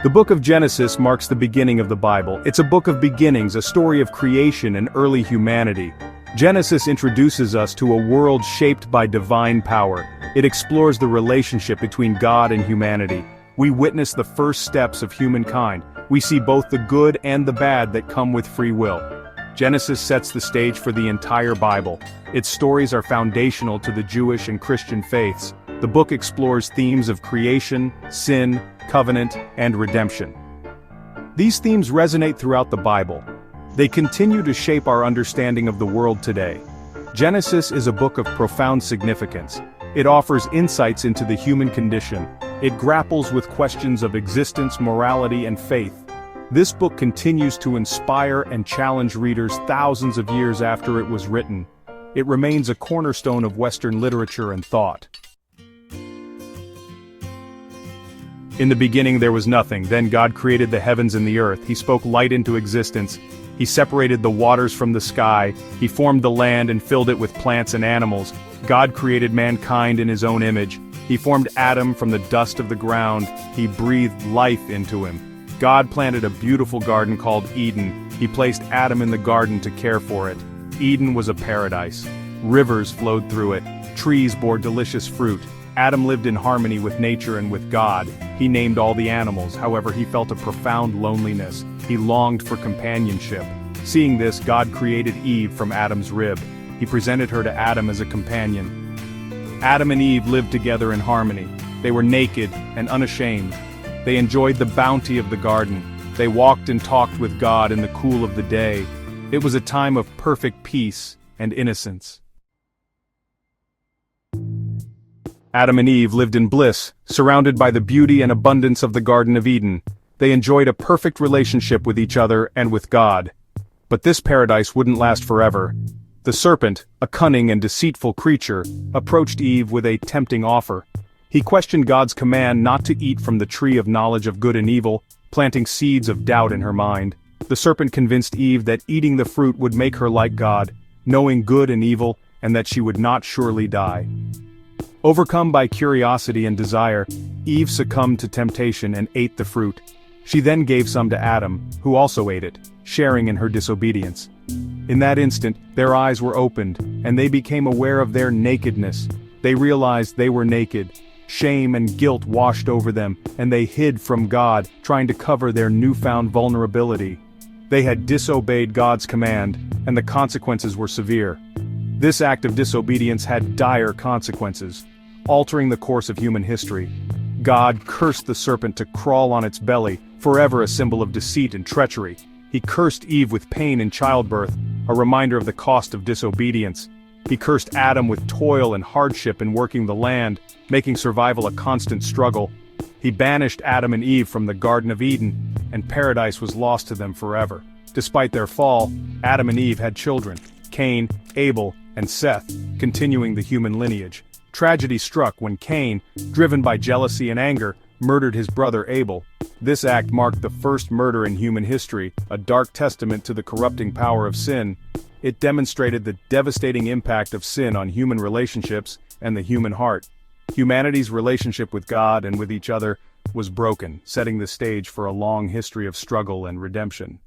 The book of Genesis marks the beginning of the Bible. It's a book of beginnings, a story of creation and early humanity. Genesis introduces us to a world shaped by divine power. It explores the relationship between God and humanity. We witness the first steps of humankind. We see both the good and the bad that come with free will. Genesis sets the stage for the entire Bible. Its stories are foundational to the Jewish and Christian faiths. The book explores themes of creation, sin, covenant, and redemption. These themes resonate throughout the Bible. They continue to shape our understanding of the world today. Genesis is a book of profound significance. It offers insights into the human condition. It grapples with questions of existence, morality, and faith. This book continues to inspire and challenge readers thousands of years after it was written. It remains a cornerstone of Western literature and thought. In the beginning there was nothing. Then God created the heavens and the earth. He spoke light into existence. He separated the waters from the sky. He formed the land and filled it with plants and animals. God created mankind in his own image. He formed Adam from the dust of the ground. He breathed life into him. God planted a beautiful garden called Eden. He placed Adam in the garden to care for it. Eden was a paradise. Rivers flowed through it. Trees bore delicious fruit. Adam lived in harmony with nature and with God. He named all the animals. However, he felt a profound loneliness. He longed for companionship. Seeing this, God created Eve from Adam's rib. He presented her to Adam as a companion. Adam and Eve lived together in harmony. They were naked and unashamed. They enjoyed the bounty of the garden. They walked and talked with God in the cool of the day. It was a time of perfect peace and innocence. Adam and Eve lived in bliss, surrounded by the beauty and abundance of the Garden of Eden. They enjoyed a perfect relationship with each other and with God. But this paradise wouldn't last forever. The serpent, a cunning and deceitful creature, approached Eve with a tempting offer. He questioned God's command not to eat from the tree of knowledge of good and evil, planting seeds of doubt in her mind. The serpent convinced Eve that eating the fruit would make her like God, knowing good and evil, and that she would not surely die. Overcome by curiosity and desire, Eve succumbed to temptation and ate the fruit. She then gave some to Adam, who also ate it, sharing in her disobedience. In that instant, their eyes were opened, and they became aware of their nakedness. They realized they were naked. Shame and guilt washed over them, and they hid from God, trying to cover their newfound vulnerability. They had disobeyed God's command, and the consequences were severe. This act of disobedience had dire consequences, altering the course of human history. God cursed the serpent to crawl on its belly, forever a symbol of deceit and treachery. He cursed Eve with pain in childbirth, a reminder of the cost of disobedience. He cursed Adam with toil and hardship in working the land, making survival a constant struggle. He banished Adam and Eve from the Garden of Eden, and paradise was lost to them forever. Despite their fall, Adam and Eve had children, Cain, Abel, and Seth, continuing the human lineage. Tragedy struck when Cain, driven by jealousy and anger, murdered his brother Abel. This act marked the first murder in human history, a dark testament to the corrupting power of sin. It demonstrated the devastating impact of sin on human relationships and the human heart. Humanity's relationship with God and with each other was broken, setting the stage for a long history of struggle and redemption.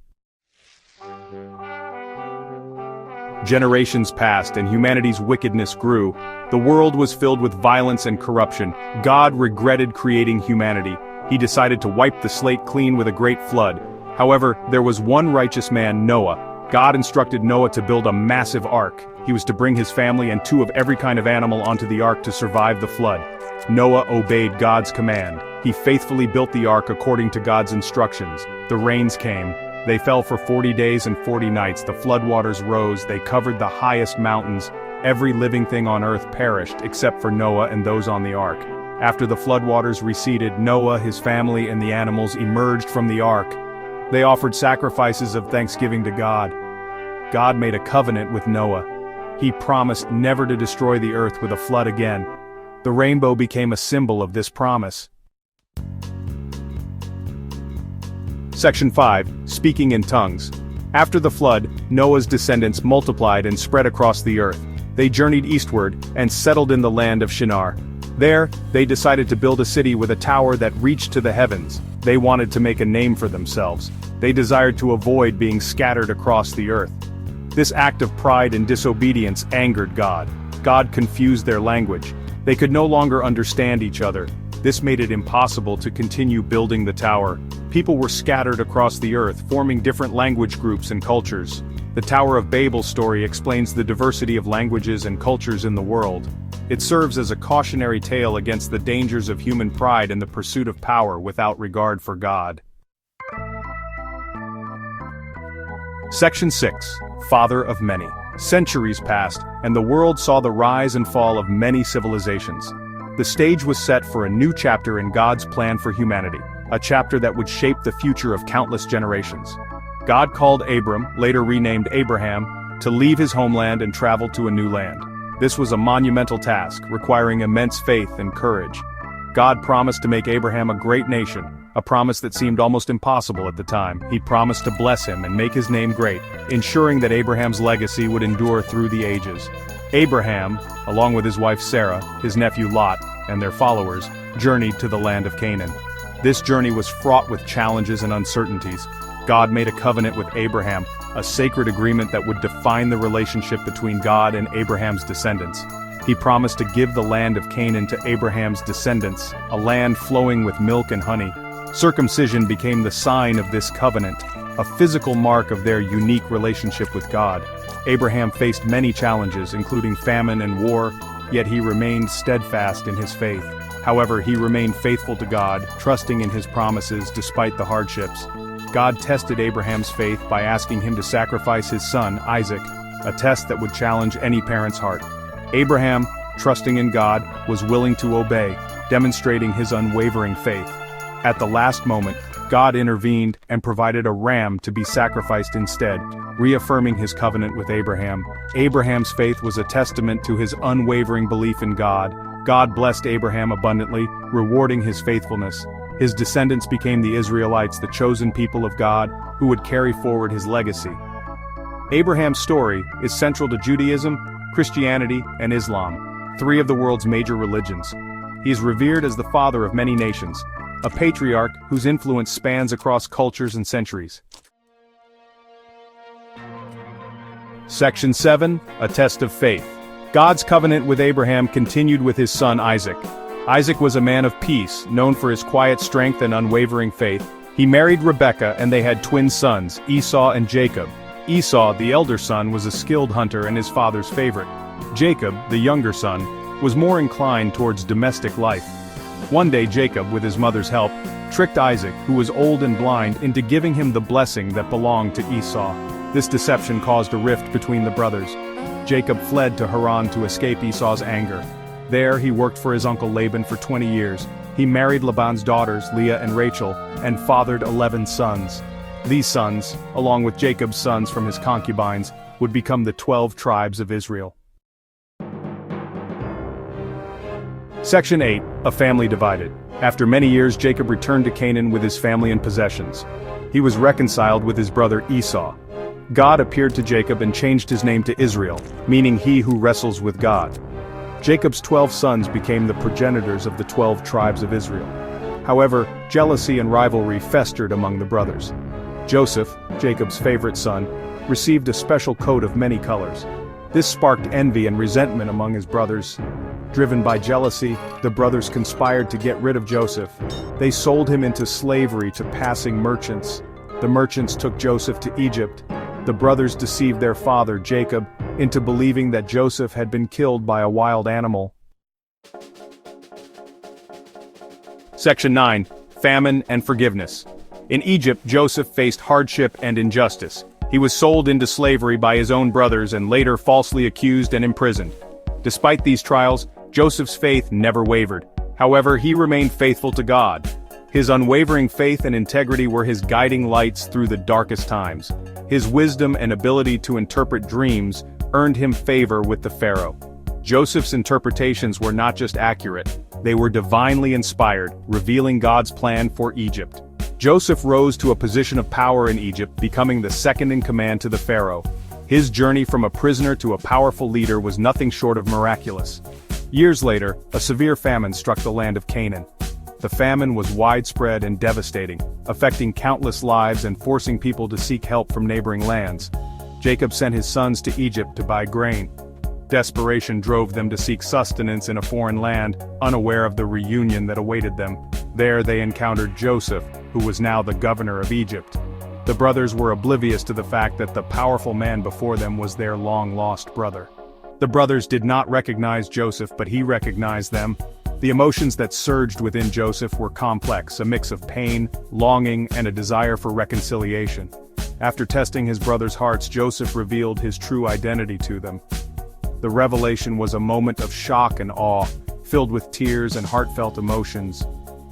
Generations passed and humanity's wickedness grew. The world was filled with violence and corruption. God regretted creating humanity. He decided to wipe the slate clean with a great flood. However, there was one righteous man, Noah. God instructed Noah to build a massive ark. He was to bring his family and 2 of every kind of animal onto the ark to survive the flood. Noah obeyed God's command. He faithfully built the ark according to God's instructions. The rains came. They fell for 40 days and 40 nights. The floodwaters rose. They covered the highest mountains. Every living thing on earth perished, except for Noah and those on the ark. After the floodwaters receded, Noah, his family, and the animals emerged from the ark. They offered sacrifices of thanksgiving to God. God made a covenant with Noah. He promised never to destroy the earth with a flood again. The rainbow became a symbol of this promise. Section 5. Speaking in Tongues. After the flood, Noah's descendants multiplied and spread across the earth. They journeyed eastward and settled in the land of Shinar. There, they decided to build a city with a tower that reached to the heavens. They wanted to make a name for themselves. They desired to avoid being scattered across the earth. This act of pride and disobedience angered God. God confused their language. They could no longer understand each other. This made it impossible to continue building the tower. People were scattered across the earth, forming different language groups and cultures. The Tower of Babel story explains the diversity of languages and cultures in the world. It serves as a cautionary tale against the dangers of human pride and the pursuit of power without regard for God. Section 6. Father of Many. Centuries passed, and the world saw the rise and fall of many civilizations. The stage was set for a new chapter in God's plan for humanity, a chapter that would shape the future of countless generations. God called Abram, later renamed Abraham, to leave his homeland and travel to a new land. This was a monumental task, requiring immense faith and courage. God promised to make Abraham a great nation, a promise that seemed almost impossible at the time. He promised to bless him and make his name great, ensuring that Abraham's legacy would endure through the ages. Abraham, along with his wife Sarah, his nephew Lot, and their followers, journeyed to the land of Canaan. This journey was fraught with challenges and uncertainties. God made a covenant with Abraham, a sacred agreement that would define the relationship between God and Abraham's descendants. He promised to give the land of Canaan to Abraham's descendants, a land flowing with milk and honey. Circumcision became the sign of this covenant, a physical mark of their unique relationship with God. Abraham faced many challenges, including famine and war, yet he remained steadfast in his faith. However, he remained faithful to God, trusting in his promises despite the hardships. God tested Abraham's faith by asking him to sacrifice his son, Isaac, a test that would challenge any parent's heart. Abraham, trusting in God, was willing to obey, demonstrating his unwavering faith. At the last moment, God intervened and provided a ram to be sacrificed instead, reaffirming his covenant with Abraham. Abraham's faith was a testament to his unwavering belief in God. God blessed Abraham abundantly, rewarding his faithfulness. His descendants became the Israelites, the chosen people of God, who would carry forward his legacy. Abraham's story is central to Judaism, Christianity, and Islam, three of the world's major religions. He is revered as the father of many nations, a patriarch whose influence spans across cultures and centuries. Section 7. A Test of Faith. God's covenant with Abraham continued with his son Isaac. Isaac was a man of peace, known for his quiet strength and unwavering faith. He married Rebekah and they had twin sons, Esau and Jacob. Esau, the elder son, was a skilled hunter and his father's favorite. Jacob, the younger son, was more inclined towards domestic life. One day Jacob, with his mother's help, tricked Isaac, who was old and blind, into giving him the blessing that belonged to Esau. This deception caused a rift between the brothers. Jacob fled to Haran to escape Esau's anger. There he worked for his uncle Laban for 20 years. He married Laban's daughters, Leah and Rachel, and fathered 11 sons. These sons, along with Jacob's sons from his concubines, would become the 12 tribes of Israel. Section 8. A Family Divided. After many years, Jacob returned to Canaan with his family and possessions. He was reconciled with his brother Esau. God appeared to Jacob and changed his name to Israel, meaning he who wrestles with God. Jacob's 12 sons became the progenitors of the 12 tribes of Israel. However, jealousy and rivalry festered among the brothers. Joseph, Jacob's favorite son, received a special coat of many colors. This sparked envy and resentment among his brothers. Driven by jealousy, the brothers conspired to get rid of Joseph. They sold him into slavery to passing merchants. The merchants took Joseph to Egypt. The brothers deceived their father, Jacob, into believing that Joseph had been killed by a wild animal. Section 9. Famine and Forgiveness. In Egypt, Joseph faced hardship and injustice. He was sold into slavery by his own brothers and later falsely accused and imprisoned. Despite these trials, Joseph's faith never wavered. However, he remained faithful to God. His unwavering faith and integrity were his guiding lights through the darkest times. His wisdom and ability to interpret dreams earned him favor with the Pharaoh. Joseph's interpretations were not just accurate, they were divinely inspired, revealing God's plan for Egypt. Joseph rose to a position of power in Egypt, becoming the second in command to the Pharaoh. His journey from a prisoner to a powerful leader was nothing short of miraculous. Years later, a severe famine struck the land of Canaan. The famine was widespread and devastating, affecting countless lives and forcing people to seek help from neighboring lands. Jacob sent his sons to Egypt to buy grain. Desperation drove them to seek sustenance in a foreign land, unaware of the reunion that awaited them. There they encountered Joseph, who was now the governor of Egypt. The brothers were oblivious to the fact that the powerful man before them was their long-lost brother. The brothers did not recognize Joseph, but he recognized them. The emotions that surged within Joseph were complex, a mix of pain, longing, and a desire for reconciliation. After testing his brothers' hearts, Joseph revealed his true identity to them. The revelation was a moment of shock and awe, filled with tears and heartfelt emotions.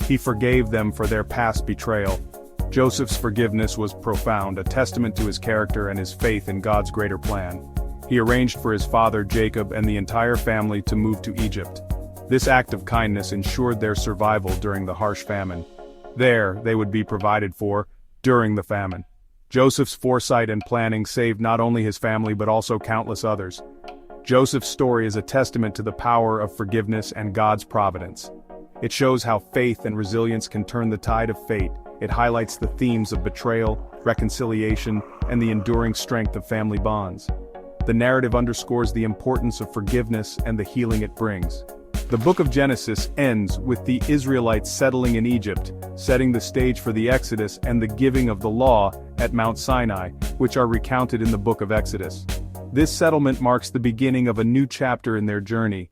He forgave them for their past betrayal. Joseph's forgiveness was profound, a testament to his character and his faith in God's greater plan. He arranged for his father Jacob and the entire family to move to Egypt. This act of kindness ensured their survival during the harsh famine. There, they would be provided for, during the famine. Joseph's foresight and planning saved not only his family but also countless others. Joseph's story is a testament to the power of forgiveness and God's providence. It shows how faith and resilience can turn the tide of fate. It highlights the themes of betrayal, reconciliation, and the enduring strength of family bonds. The narrative underscores the importance of forgiveness and the healing it brings. The book of Genesis ends with the Israelites settling in Egypt, setting the stage for the Exodus and the giving of the law at Mount Sinai, which are recounted in the book of Exodus. This settlement marks the beginning of a new chapter in their journey,